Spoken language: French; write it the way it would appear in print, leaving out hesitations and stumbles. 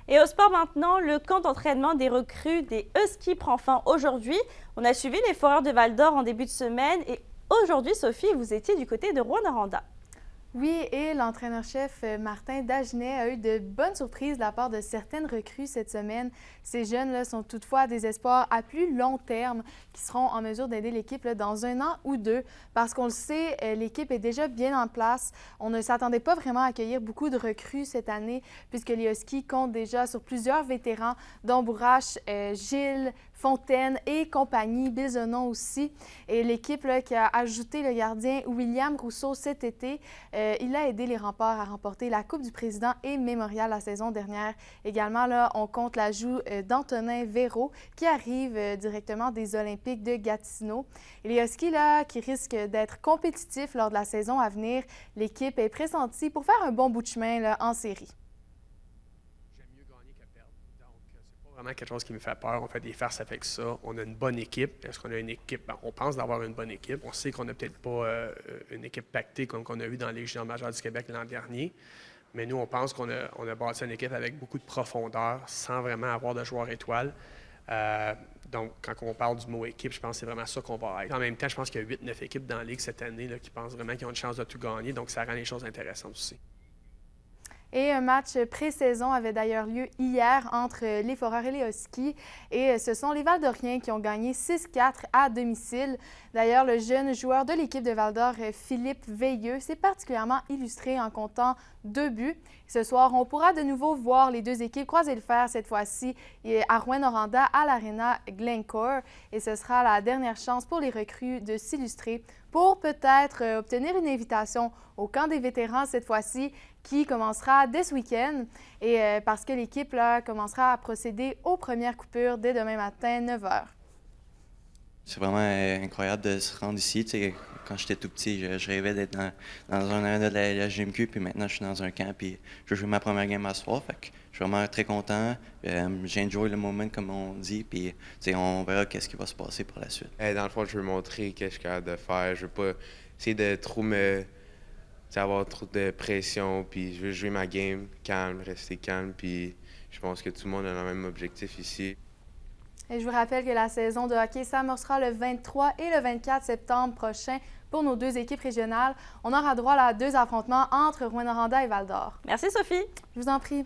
Et au sport maintenant, le camp d'entraînement des recrues des Huskies prend fin aujourd'hui. On a suivi les Foreurs de Val-d'Or en début de semaine et aujourd'hui, Sophie, vous étiez du côté de Rouyn-Noranda. Oui, et l'entraîneur-chef Martin Dagenet a eu de bonnes surprises de la part de certaines recrues cette semaine. Ces jeunes-là sont toutefois des espoirs à plus long terme qui seront en mesure d'aider l'équipe dans 1 an ou 2. Parce qu'on le sait, l'équipe est déjà bien en place. On ne s'attendait pas vraiment à accueillir beaucoup de recrues cette année puisque les Huskies comptent déjà sur plusieurs vétérans, dont Bourrache, Gilles, Fontaine et compagnie, Bisonon aussi. Et l'équipe qui a ajouté le gardien William Rousseau cet été, il a aidé les Remparts à remporter la Coupe du Président et Mémorial la saison dernière. Également, là, on compte l'ajout d'Antonin Véraud qui arrive directement des Olympiques de Gatineau. Et les Huskies là, qui risquent d'être compétitifs lors de la saison à venir, l'équipe est pressentie pour faire un bon bout de chemin là, en série. Vraiment quelque chose qui me fait peur. On fait des farces avec ça. On a une bonne équipe. Est-ce qu'on a une équipe? On pense d'avoir une bonne équipe. On sait qu'on n'a peut-être pas une équipe pactée comme qu'on a eu dans les juniors majeurs du Québec l'an dernier. Mais nous, on pense qu'on a bâti une équipe avec beaucoup de profondeur sans vraiment avoir de joueurs étoiles. Donc, quand on parle du mot équipe, je pense que c'est vraiment ça qu'on va être. En même temps, je pense qu'il y a 8-9 équipes dans la Ligue cette année là, qui pensent vraiment qu'ils ont une chance de tout gagner. Donc, ça rend les choses intéressantes aussi. Et un match pré-saison avait d'ailleurs lieu hier entre les Foreurs et les Huskies. Et ce sont les Val-d'Oriens qui ont gagné 6-4 à domicile. D'ailleurs, le jeune joueur de l'équipe de Val-d'Or, Philippe Veilleux, s'est particulièrement illustré en comptant 2 buts. Ce soir, on pourra de nouveau voir les deux équipes croiser le fer cette fois-ci à Rouyn-Noranda à l'Arena Glencore. Et ce sera la dernière chance pour les recrues de s'illustrer pour peut-être obtenir une invitation au camp des vétérans cette fois-ci qui commencera dès ce week-end et parce que l'équipe là, commencera à procéder aux premières coupures dès demain matin, 9 h. C'est vraiment incroyable de se rendre ici. Tu sais, quand j'étais tout petit, je rêvais d'être dans un arena de la GMQ, puis maintenant je suis dans un camp, puis je joue ma première game à soir. Fait que je suis vraiment très content. J'ai enjoy le moment, comme on dit, puis tu sais, on verra qu'est-ce qui va se passer par la suite. Dans le fond, je veux montrer ce que je suis capable de faire. Je veux pas essayer de trop avoir trop de pression, puis je veux jouer ma game calme, rester calme, puis je pense que tout le monde a le même objectif ici. Et je vous rappelle que la saison de hockey s'amorcera le 23 et le 24 septembre prochain pour nos 2 équipes régionales. On aura droit à 2 affrontements entre Rouyn-Noranda et Val-d'Or. Merci Sophie. Je vous en prie.